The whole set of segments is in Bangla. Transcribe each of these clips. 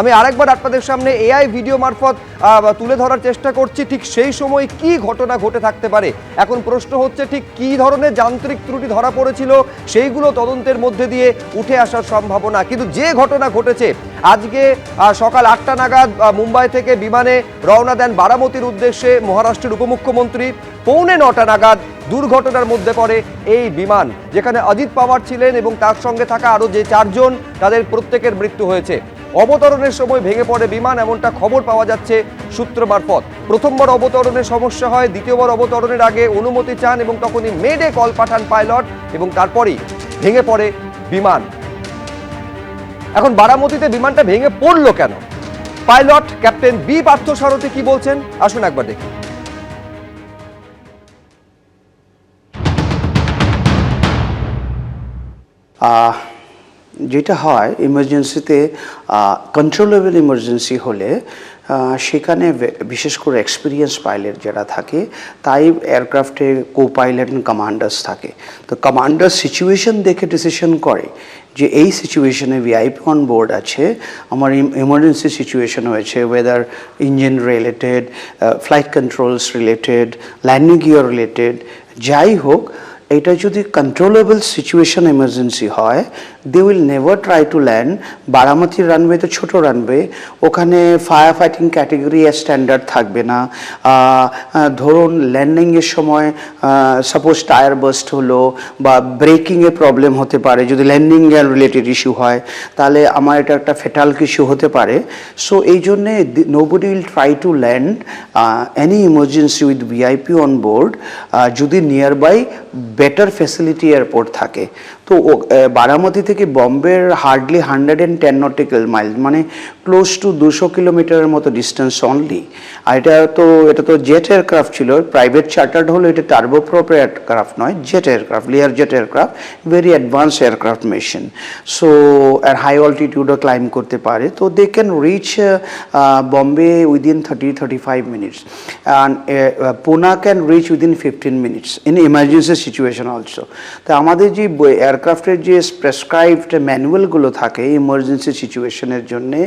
আমি আরেকবার আপনাদের সামনে এআই ভিডিও মারফত তুলে ধরার চেষ্টা করছি ঠিক সেই সময় কি ঘটনা ঘটে থাকতে পারে। এখন প্রশ্ন হচ্ছে ঠিক কি ধরনের যান্ত্রিক ত্রুটি ধরা পড়েছিল সেইগুলো তদন্তের মধ্যে দিয়ে উঠে আসার সম্ভাবনা। কিন্তু যে ঘটনা ঘটেছে আজকে সকাল 8টা নাগাদ মুম্বাই থেকে বিমানে রওনা দেন বারামতির উদ্দেশ্যে মহারাষ্ট্রের উপমুখ্যমন্ত্রী। 8:45 নাগাদ দুর্ঘটনার মধ্যে পড়ে এই বিমান, যেখানে অজিত পাওয়ার ছিলেন এবং তার সঙ্গে থাকা আরও যে 4 জন তাদের প্রত্যেকের মৃত্যু হয়েছে। অবতরণের সময় ভেঙে পড়ে বিমান, এমনটা খবর পাওয়া যাচ্ছে সূত্র মারফত। প্রথমবার অবতরণের সমস্যা হয়, দ্বিতীয়বার অবতরণের আগে অনুমতি চান এবং তখনই মেডে কল পাঠান পাইলট এবং তারপরেই ভেঙে পড়ে বিমান। এখন বারামতিতে বিমানটা ভেঙে পড়লো কেন? পাইলট ক্যাপ্টেন বি পার্থসারথী কি বলছেন আসুন একবার দেখি। যেটা হয় ইমার্জেন্সিতে, কন্ট্রোলেবল ইমার্জেন্সি হলে সেখানে বিশেষ করে এক্সপিরিয়েন্স পাইলট যারা থাকে তাই এয়ারক্রাফটে কো পাইলট অ্যান্ড কমান্ডার্স থাকে। তো কমান্ডার সিচুয়েশন দেখে ডিসিশন করে যে এই সিচুয়েশনে ভিআইপি অন বোর্ড আছে, আমার ইমার্জেন্সি সিচুয়েশন হয়েছে, weather engine related, flight controls related, landing gear related, যাই হোক এটা যদি controllable situation emergency they will never try to two ল্যান্ড। বারামতির রানওয়ে তো ছোটো রানওয়ে, ওখানে ফায়ার ফাইটিং ক্যাটেগরি স্ট্যান্ডার্ড থাকবে না। ধরুন ল্যান্ডিংয়ের সময় সাপোজ টায়ার বাস্ট হলো বা ব্রেকিংয়ে প্রবলেম হতে পারে, যদি ল্যান্ডিং রিলেটেড ইস্যু হয় তাহলে আমার এটা একটা ফেটাল ইস্যু হতে পারে। সো এই জন্যে nobody will try two land any emergency with VIP on board যদি near by better facility airport থাকে। তো বারামতি থেকে বম্বের হার্ডলি 110 নটিক্যাল মাইল, মানে ক্লোজ টু 200 কিলোমিটারের মতো ডিস্টেন্স অনলি। আর এটা তো জেট এয়ারক্রাফট ছিল, প্রাইভেট চার্টার্ড হলো, এটা টার্বোপ্রপ এয়ারক্রাফট নয়, jet aircraft, Lear jet aircraft, very advance aircraft machine. So আর হাই অল্টিটিউডও ক্লাইম্ব করতে পারে। তো they can reach Bombay within 30-35 minutes and Poona can reach within 15 minutes in emergency situation also. তো আমাদের যে এয়ারক্রাফটের যে প্রেসক্রাইবড ম্যানুয়ালগুলো থাকে ইমার্জেন্সি সিচুয়েশনের জন্যে,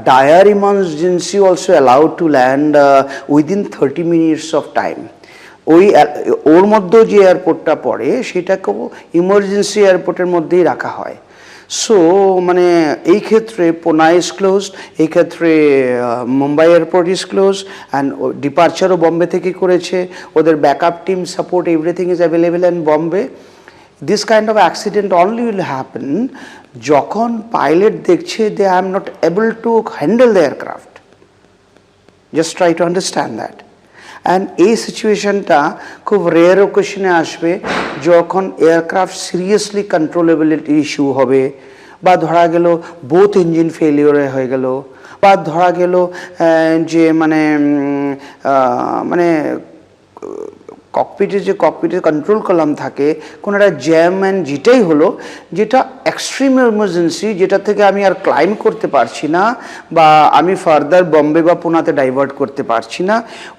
dire emergency also allowed to land within 30 minutes of time. ওর মধ্যে যে এয়ারপোর্টটা পড়ে সেটাকেও ইমার্জেন্সি এয়ারপোর্টের মধ্যেই রাখা হয়। সো মানে এই ক্ষেত্রে পুনা ইজ ক্লোজড, এই ক্ষেত্রে Mumbai airport is close and ডিপার্চারও বম্বে থেকে করেছে, ওদের backup team support everything is available in Bombay. This kind of accident only will happen যখন পাইলট দেখছে they are not able to handle the aircraft. Just try to understand that. And এই সিচুয়েশনটা খুব রেয়ার ওকেশনে আসবে যখন এয়ারক্রাফট সিরিয়াসলি কন্ট্রোলেবিলিটি ইস্যু হবে, বা ধরা গেল বোথ ইঞ্জিন ফেলিওরে হয়ে গেল, বা ধরা গেল যে মানে ককপিটের কন্ট্রোল কলাম থাকে কোনো একটা জ্যাম অ্যান্ড যেটাই হলো, যেটা এক্সট্রিম এমার্জেন্সি, যেটা থেকে আমি আর ক্লাইম করতে পারছি না বা আমি ফার্দার বম্বে বা পুনাতে ডাইভার্ট করতে পারছি না,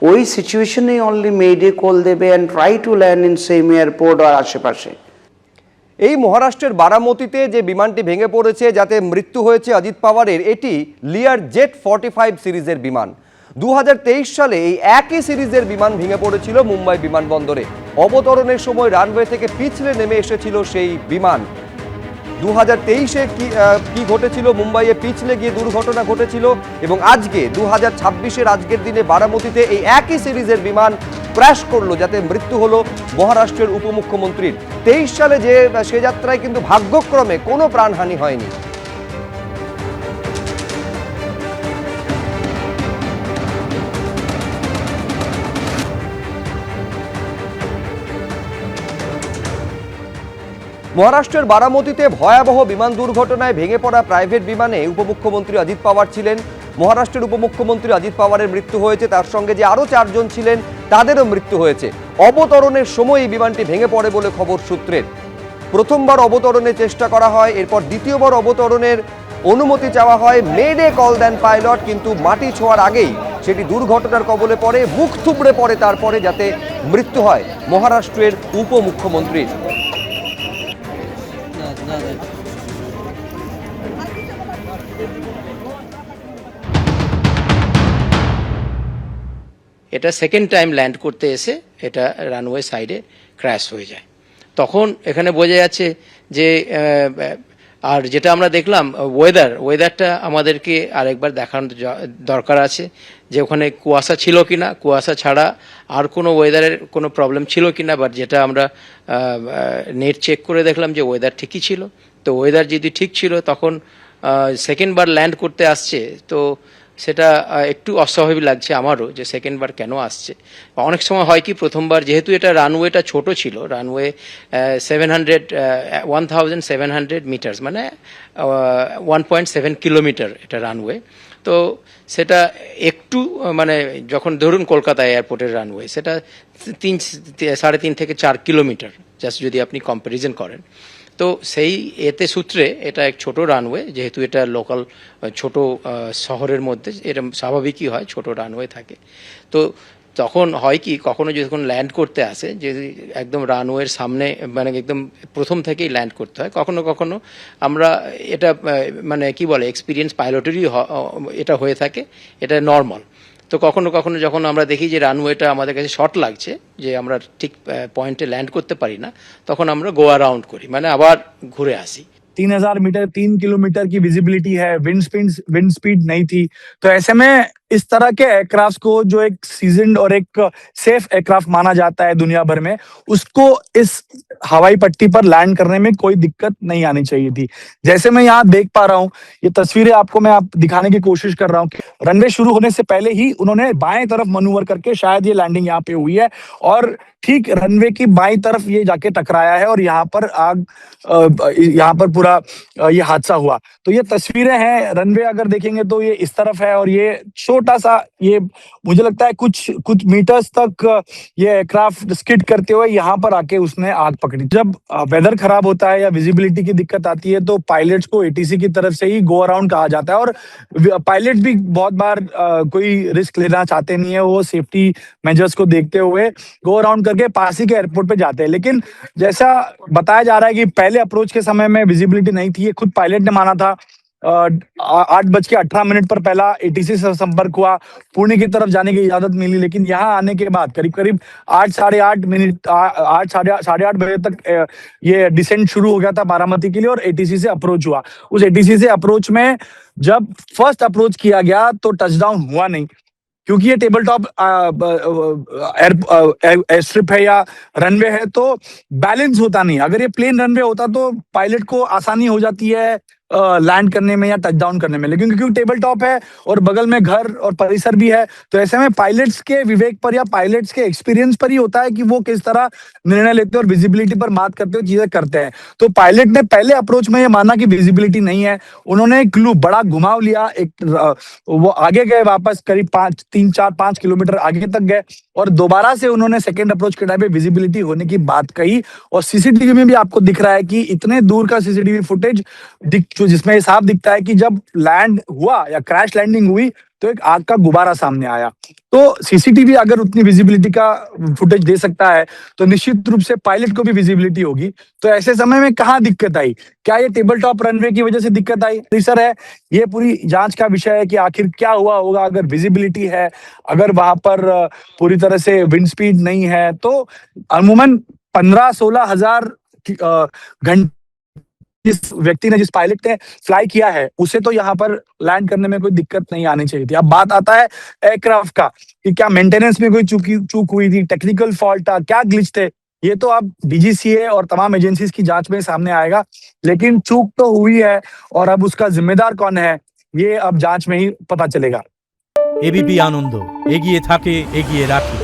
ওই সিচুয়েশনেই অনলি মেডে কল দেবে and try two land in same airport আর আশেপাশে। এই মহারাষ্ট্রের বারামতিতে যে বিমানটি ভেঙে পড়েছে যাতে মৃত্যু হয়েছে অজিত পাওয়ারের, এটি লিয়ার জেট 45 সিরিজের বিমান। 2023 সালে এই একই সিরিজের বিমান ভেঙে পড়েছিল মুম্বাই বিমানবন্দরে। অবতরণের সময় রানওয়ে থেকে পিছলে নেমে এসেছিল সেই বিমান। 2023-এ কি ঘটেছিল, মুম্বাইয়ে পিছলে গিয়ে দুর্ঘটনা ঘটেছিল এবং আজকে 2026-এর আজকের দিনে বারামতিতে এই একই সিরিজের বিমান ক্র্যাশ করলো যাতে মৃত্যু হলো মহারাষ্ট্রের উপমুখ্যমন্ত্রীর। 23 সালে সে যাত্রায় কিন্তু ভাগ্যক্রমে কোনো প্রাণহানি হয়নি। মহারাষ্ট্রের বারামতিতে ভয়াবহ বিমান দুর্ঘটনায় ভেঙে পড়া প্রাইভেট বিমানে উপমুখ্যমন্ত্রী অজিত পাওয়ার ছিলেন। মহারাষ্ট্রের উপমুখ্যমন্ত্রী অজিত পাওয়ারের মৃত্যু হয়েছে, তার সঙ্গে যে আরও 4 জন ছিলেন তাদেরও মৃত্যু হয়েছে। অবতরণের সময় এই বিমানটি ভেঙে পড়ে বলে খবর সূত্রের। প্রথমবার অবতরণের চেষ্টা করা হয়, এরপর দ্বিতীয়বার অবতরণের অনুমতি চাওয়া হয়, মেডে কল দেন পাইলট, কিন্তু মাটি ছোঁয়ার আগেই সেটি দুর্ঘটনার কবলে পড়ে, মুখ থুবড়ে পড়ে তারপরে যাতে মৃত্যু হয় মহারাষ্ট্রের উপমুখ্যমন্ত্রীর। এটা সেকেন্ড টাইম ল্যান্ড করতে এসে এটা রানওয়ে সাইডে ক্র্যাশ হয়ে যায়। তখন এখানে বোঝা যাচ্ছে যে আর যেটা আমরা দেখলাম ওয়েদারটা আমাদেরকে আরেকবার দেখানোর দরকার আছে যে ওখানে কুয়াশা ছিল কিনা, কুয়াশা ছাড়া আর কোনো ওয়েদারের কোনো প্রবলেম ছিল কিনা। বাট যেটা আমরা নেট চেক করে দেখলাম যে ওয়েদার ঠিকই ছিল। তো ওয়েদার যদি ঠিক ছিল তখন সেকেন্ড বার ল্যান্ড করতে আসছে, তো সেটা একটু অস্বাভাবিক লাগছে আমারও যে সেকেন্ড বার কেন আসছে। অনেক সময় হয় কি, প্রথমবার যেহেতু এটা রানওয়েটা ছোট ছিল, রানওয়ে 1700 মিটার্স মানে 1.7 কিলোমিটার এটা রানওয়ে। তো সেটা একটু মানে যখন ধরুন কলকাতা এয়ারপোর্টের রানওয়ে সেটা 3.5 থেকে 4 কিলোমিটার, জাস্ট যদি আপনি কম্প্যারিজন করেন। তো সেই এতে সূত্রে এটা এক ছোট রানওয়ে, যেহেতু এটা লোকাল ছোট শহরের মধ্যে এটা স্বাভাবিকই হয় ছোট রানওয়ে থাকে। তো তখন হয় কি, কখনো যখন ল্যান্ড করতে আসে যদি একদম রানওয়ের সামনে মানে একদম প্রথম থেকেই ল্যান্ড করতে হয়, কখনো কখনো আমরা এটা মানে কি বলে এক্সপিরিয়েন্স পাইলটেরই এটা হয়ে থাকে, এটা নর্মাল। তো কখনো কখনো যখন আমরা দেখি যে রানওয়েটা আমাদের কাছে শর্ট লাগছে, যে আমরা ঠিক পয়েন্টে ল্যান্ড করতে পারি না, তখন আমরা গো অ্যারাউন্ড করি, মানে আবার ঘুরে আসি। 3000 मीटर 3 किलोमीटर की विजिबिलिटी है, विंड स्पीड नहीं थी। तो ऐसे में इस तरह के एयरक्राफ्ट को जो एक सीजनड और एक सेफ एयरक्राफ्ट माना जाता है दुनिया भर में, उसको इस हवाई पट्टी पर लैंड करने में कोई दिक्कत नहीं आनी चाहिए थी। जैसे मैं यहाँ देख पा रहा हूँ, ये तस्वीरें आपको मैं दिखाने की कोशिश कर रहा हूँ कि रनवे शुरू होने से पहले ही उन्होंने बाएं तरफ मनूवर करके शायद ये लैंडिंग यहाँ पे हुई है, और ठीक रनवे की बाईं तरफ ये जाके टकराया है और यहाँ पर पूरा ये हादसा हुआ। तो ये तस्वीरें हैं, रनवे अगर देखेंगे तो ये इस तरफ है, और ये छोटा सा, ये मुझे लगता है कुछ मीटर्स तक ये एयरक्राफ्ट स्किड करते हुए यहाँ पर आके उसने आग पकड़ी। जब वेदर खराब होता है या विजिबिलिटी की दिक्कत आती है तो पायलट्स को एटीसी की तरफ से ही गो अराउंड कहा जाता है, और पायलट भी बहुत बार कोई रिस्क लेना चाहते नहीं है, वो सेफ्टी मेजर्स को देखते हुए गो अराउंड करके पास ही के एयरपोर्ट पे जाते हैं। लेकिन जैसा बताया जा रहा है कि पहले अप्रोच के समय में विजिबिलिटी नहीं थी, ये खुद पायलट ने माना था। 8:18 पर पहला एटीसी से संपर्क हुआ, पुणे की तरफ जाने की इजाजत मिली, लेकिन यहाँ आने के बाद करीब करीब 8 साढ़े आठ बजे तक ये डिसेंट शुरू हो गया था बारामती के लिए, और एटीसी से अप्रोच हुआ। उस एटीसी से अप्रोच में जब फर्स्ट अप्रोच किया गया तो टचडाउन हुआ नहीं, क्योंकि ये टेबल टॉप एयर स्ट्रिप है या रनवे है, तो बैलेंस होता नहीं। अगर ये प्लेन रनवे होता तो पायलट को आसानी हो जाती है लैंड करने में या टच डाउन करने में, लेकिन क्योंकि टेबल टॉप है और बगल में घर और परिसर भी है, तो ऐसे में पायलट्स के विवेक पर या पायलट्स के एक्सपीरियंस पर ही होता है कि वो किस तरह निर्णय लेते हैं और विजिबिलिटी पर मात करते हुए चीजें करते हैं। तो पायलट ने पहले अप्रोच में ये माना कि विजिबिलिटी नहीं है, उन्होंने एक लूप बड़ा घुमाव लिया, वो आगे गए, वापस करीब 5 किलोमीटर आगे तक गए और दोबारा से उन्होंने सेकेंड अप्रोच के टाइम पे विजिबिलिटी होने की बात कही। और सीसीटीवी में भी आपको दिख रहा है कि इतने दूर का सीसीटीवी फुटेज जिसमें ये साफ दिखता है कि जब लैंड हुआ या क्रैश लैंडिंग हुई तो एक आग का गुब्बारा सामने आया। तो सीसीटीवी अगर उतनी विजिबिलिटी का फुटेज दे सकता है तो निश्चित रूप से पायलट को भी विजिबिलिटी होगी। तो ऐसे समय में कहाँ दिक्कत आई? क्या ये टेबल टॉप रनवे की वजह से दिक्कत आई? सर है, ये पूरी जांच का विषय है कि आखिर क्या हुआ होगा। अगर विजिबिलिटी है, अगर वहां पर पूरी तरह से विंड स्पीड नहीं है, तो अमूमन 15-16 हजार घंटे जिस व्यक्ति ने, जिस पायलट ने फ्लाई किया है, उसे तो यहाँ पर लैंड करने में कोई दिक्कत नहीं आनी चाहिए थी। अब बात आता है एयरक्राफ्ट का कि क्या मेंटेनेंस में कोई चूक हुई थी, टेक्निकल फॉल्ट था, क्या ग्लिच थे, ये तो अब डीजीसीए और तमाम एजेंसीज की जांच में सामने आएगा। लेकिन चूक तो हुई है और अब उसका जिम्मेदार कौन है, ये अब जांच में ही पता चलेगा। एबीपी आनंद एगिए थाके एगिए राखे।